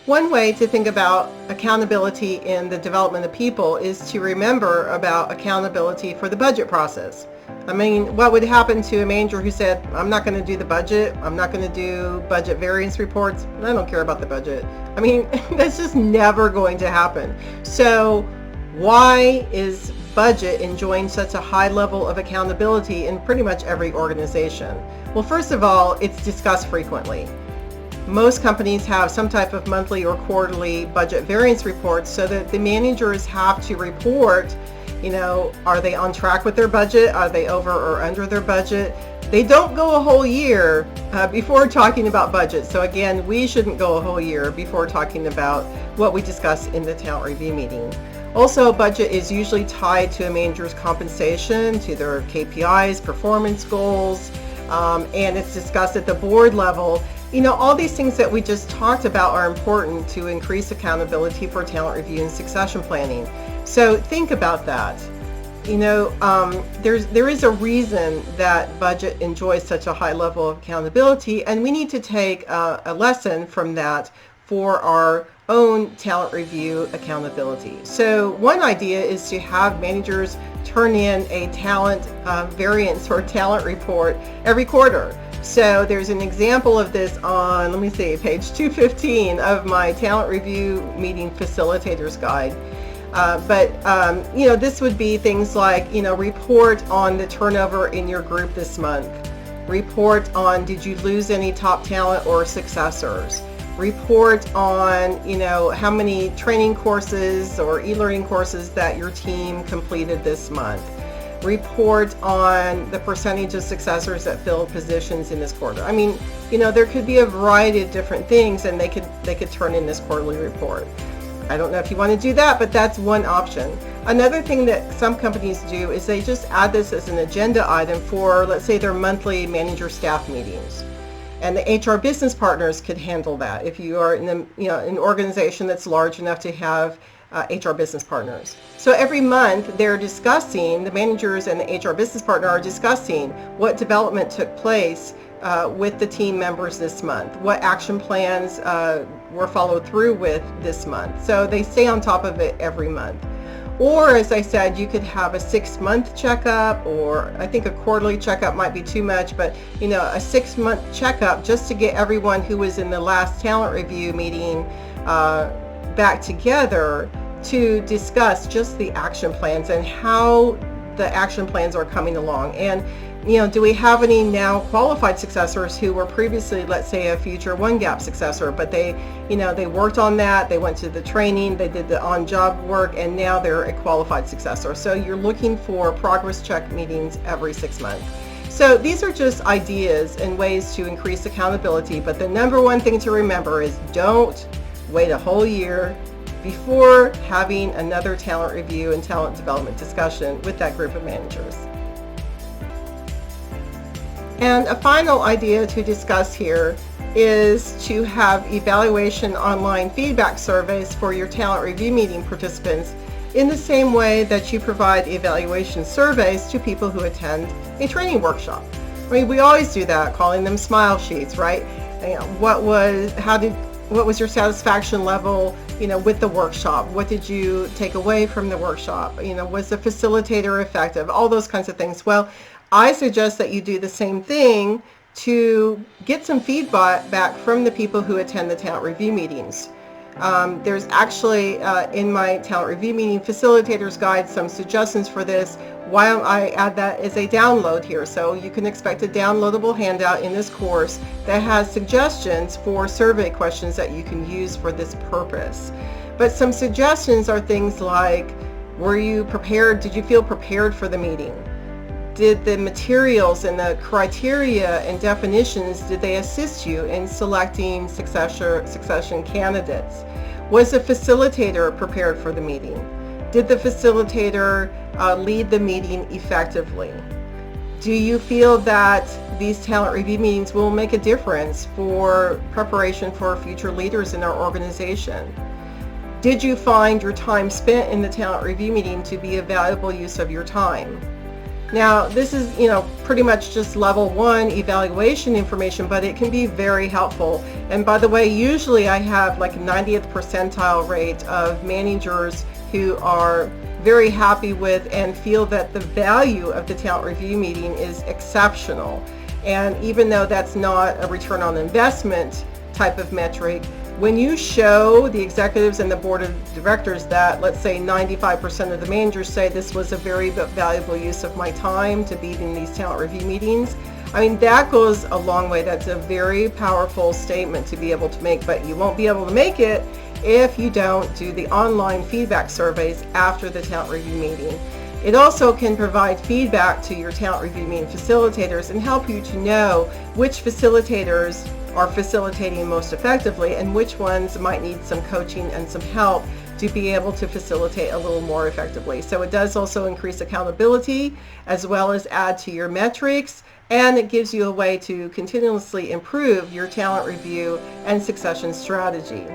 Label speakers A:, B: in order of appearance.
A: One way to think about accountability in the development of people is to remember about accountability for the budget process. I mean, what would happen to a manager who said, I'm not going to do the budget, I'm not going to do budget variance reports, I don't care about the budget. I mean, that's just never going to happen. So why is budget enjoying such a high level of accountability in pretty much every organization? Well, first of all, it's discussed frequently. Most companies have some type of monthly or quarterly budget variance reports so that the managers have to report, are they on track with their budget? Are they over or under their budget? They don't go a whole year before talking about budget. So again, we shouldn't go a whole year before talking about what we discuss in the talent review meeting. Also, budget is usually tied to a manager's compensation, to their KPIs, performance goals, and it's discussed at the board level. All these things that we just talked about are important to increase accountability for talent review and succession planning. So think about that. There is a reason that budget enjoys such a high level of accountability, and we need to take a lesson from that for our own talent review accountability. So one idea is to have managers turn in a talent variance or talent report every quarter. So there's an example of this on, page 215 of my Talent Review Meeting Facilitator's Guide. This would be things like, report on the turnover in your group this month. Report on, did you lose any top talent or successors? Report on, how many training courses or e-learning courses that your team completed this month. Report on the percentage of successors that filled positions in this quarter. I mean, there could be a variety of different things, and they could turn in this quarterly report. I don't know if you want to do that, but that's one option. Another thing that some companies do is they just add this as an agenda item for, let's say, their monthly manager staff meetings. And the HR business partners could handle that if you are in an organization that's large enough to have HR business partners. So every month they're discussing, the managers and the HR business partner are discussing what development took place with the team members this month, what action plans were followed through with this month. So they stay on top of it every month. Or, as I said, you could have a 6-month checkup, or I think a quarterly checkup might be too much, but a 6-month checkup just to get everyone who was in the last talent review meeting back together to discuss just the action plans and how the action plans are coming along. And do we have any now qualified successors who were previously, let's say, a future one-gap successor, but they worked on that, they went to the training, they did the on-job work, and now they're a qualified successor. So you're looking for progress check meetings every 6 months. So these are just ideas and ways to increase accountability, but the number one thing to remember is don't wait a whole year before having another talent review and talent development discussion with that group of managers. And a final idea to discuss here is to have evaluation online feedback surveys for your talent review meeting participants in the same way that you provide evaluation surveys to people who attend a training workshop. I mean, we always do that, calling them smile sheets, right? What was your satisfaction level, with the workshop? What did you take away from the workshop? Was the facilitator effective? All those kinds of things. Well, I suggest that you do the same thing to get some feedback back from the people who attend the talent review meetings. There's actually in my talent review meeting facilitator's guide some suggestions for this. Why don't I add that as a download here? So you can expect a downloadable handout in this course that has suggestions for survey questions that you can use for this purpose. But some suggestions are things like, were you prepared? Did you feel prepared for the meeting? Did the materials and the criteria and definitions, did they assist you in selecting succession candidates? Was the facilitator prepared for the meeting? Did the facilitator lead the meeting effectively? Do you feel that these talent review meetings will make a difference for preparation for future leaders in our organization? Did you find your time spent in the talent review meeting to be a valuable use of your time? Now, this is, pretty much just level 1 evaluation information, but it can be very helpful. And by the way, usually I have like a 90th percentile rate of managers who are very happy with and feel that the value of the talent review meeting is exceptional. And even though that's not a return on investment type of metric, when you show the executives and the board of directors that, let's say 95% of the managers say this was a very valuable use of my time to be in these talent review meetings, I mean, that goes a long way. That's a very powerful statement to be able to make, but you won't be able to make it if you don't do the online feedback surveys after the talent review meeting. It also can provide feedback to your talent review meeting facilitators and help you to know which facilitators are facilitating most effectively and which ones might need some coaching and some help to be able to facilitate a little more effectively. So it does also increase accountability as well as add to your metrics, and it gives you a way to continuously improve your talent review and succession strategy.